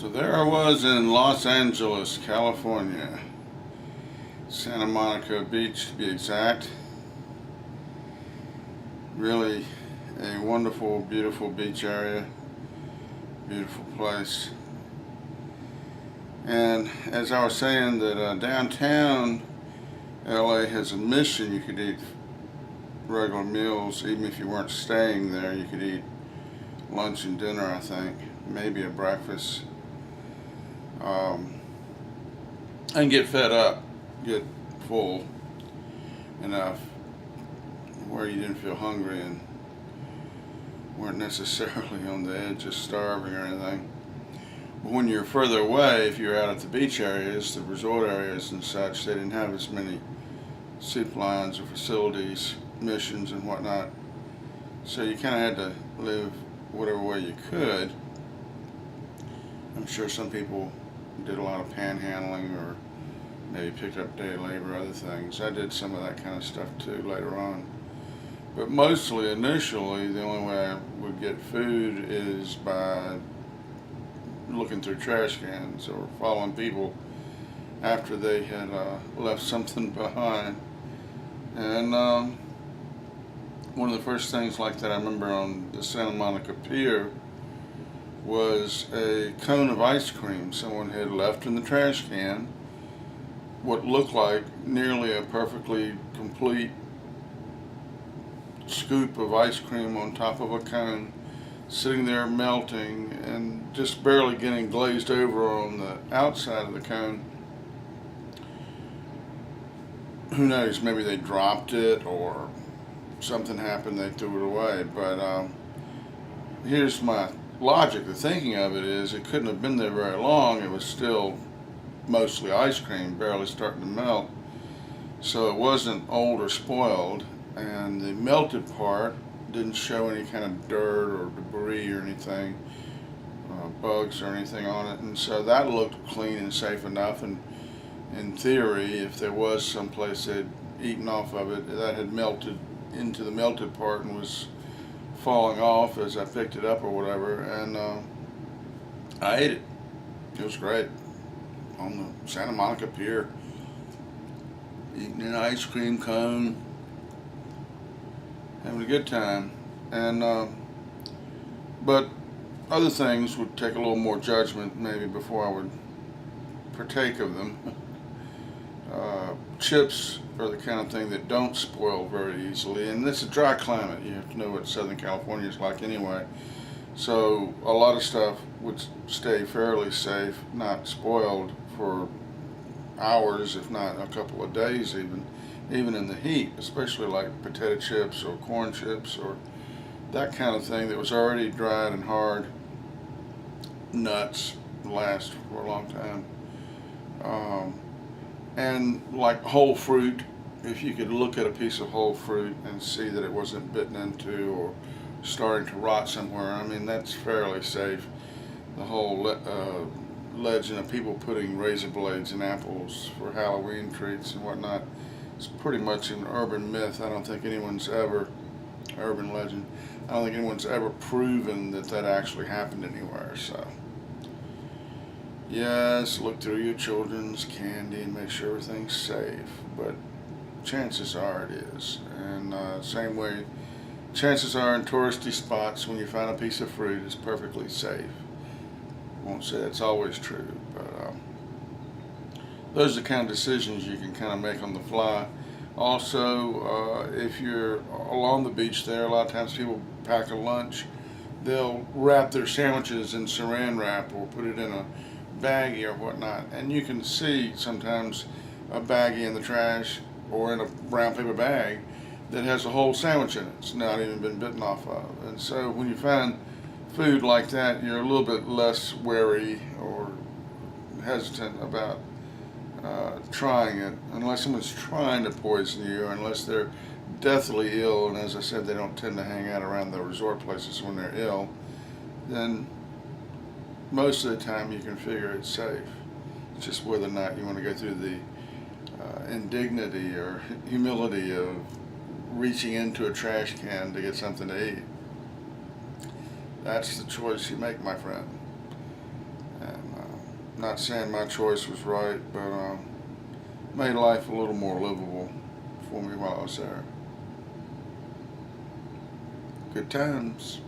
So there I was in Los Angeles, California, Santa Monica Beach to be exact. Really a wonderful, beautiful beach area, beautiful place. And as I was saying, that downtown LA has a mission. You could eat regular meals, even if you weren't staying there. You could eat lunch and dinner, I think, maybe a breakfast, and get fed up, get full enough where you didn't feel hungry and weren't necessarily on the edge of starving or anything. But when you're further away, if you're out at the beach areas, the resort areas and such, they didn't have as many soup lines or facilities, missions and whatnot. So you kind of had to live whatever way you could. I'm sure some people did a lot of panhandling or maybe picked up day labor, other things. I did some of that kind of stuff too later on. But mostly, initially, the only way I would get food is by looking through trash cans or following people after they had left something behind. And one of the first things like that I remember on the Santa Monica Pier was a cone of ice cream someone had left in the trash can. What looked like nearly a perfectly complete scoop of ice cream on top of a cone, sitting there melting and just barely getting glazed over on the outside of the cone. Who knows, maybe they dropped it or something happened, they threw it away. But here's my logic, the thinking of it is it couldn't have been there very long. It was still mostly ice cream, barely starting to melt. So it wasn't old or spoiled, and the melted part didn't show any kind of dirt or debris or anything, bugs or anything on it. And so that looked clean and safe enough. And in theory, if there was some place they'd eaten off of it, that had melted into the melted part and was falling off as I picked it up or whatever, and I ate it. It was great on the Santa Monica Pier, eating an ice cream cone, having a good time. And but other things would take a little more judgment maybe before I would partake of them. Chips are the kind of thing that don't spoil very easily, and it's a dry climate. You have to know what Southern California is like anyway. So a lot of stuff would stay fairly safe, not spoiled for hours, if not a couple of days even in the heat, especially like potato chips or corn chips or that kind of thing that was already dried and hard. Nuts last for a long time. And like whole fruit, if you could look at a piece of whole fruit and see that it wasn't bitten into or starting to rot somewhere, I mean, that's fairly safe. The whole legend of people putting razor blades in apples for Halloween treats and whatnot is pretty much an urban myth. I don't think anyone's ever, urban legend, I don't think anyone's ever proven that that actually happened anywhere. So yes, look through your children's candy and make sure everything's safe, but chances are it is. And same way, chances are in touristy spots when you find a piece of fruit, it's perfectly safe. Won't say that's always true, but those are the kind of decisions you can kind of make on the fly. Also, if you're along the beach there, a lot of times people pack a lunch. They'll wrap their sandwiches in saran wrap or put it in a baggie or whatnot, and you can see sometimes a baggie in the trash or in a brown paper bag that has a whole sandwich in it. It's not even been bitten off of. And so when you find food like that, you're a little bit less wary or hesitant about trying it, unless someone's trying to poison you or unless they're deathly ill. And as I said, they don't tend to hang out around the resort places when they're ill. Then most of the time you can figure it's safe. It's just whether or not you want to go through the indignity or humility of reaching into a trash can to get something to eat. That's the choice you make, my friend. And Not saying my choice was right, but made life a little more livable for me while I was there. Good times.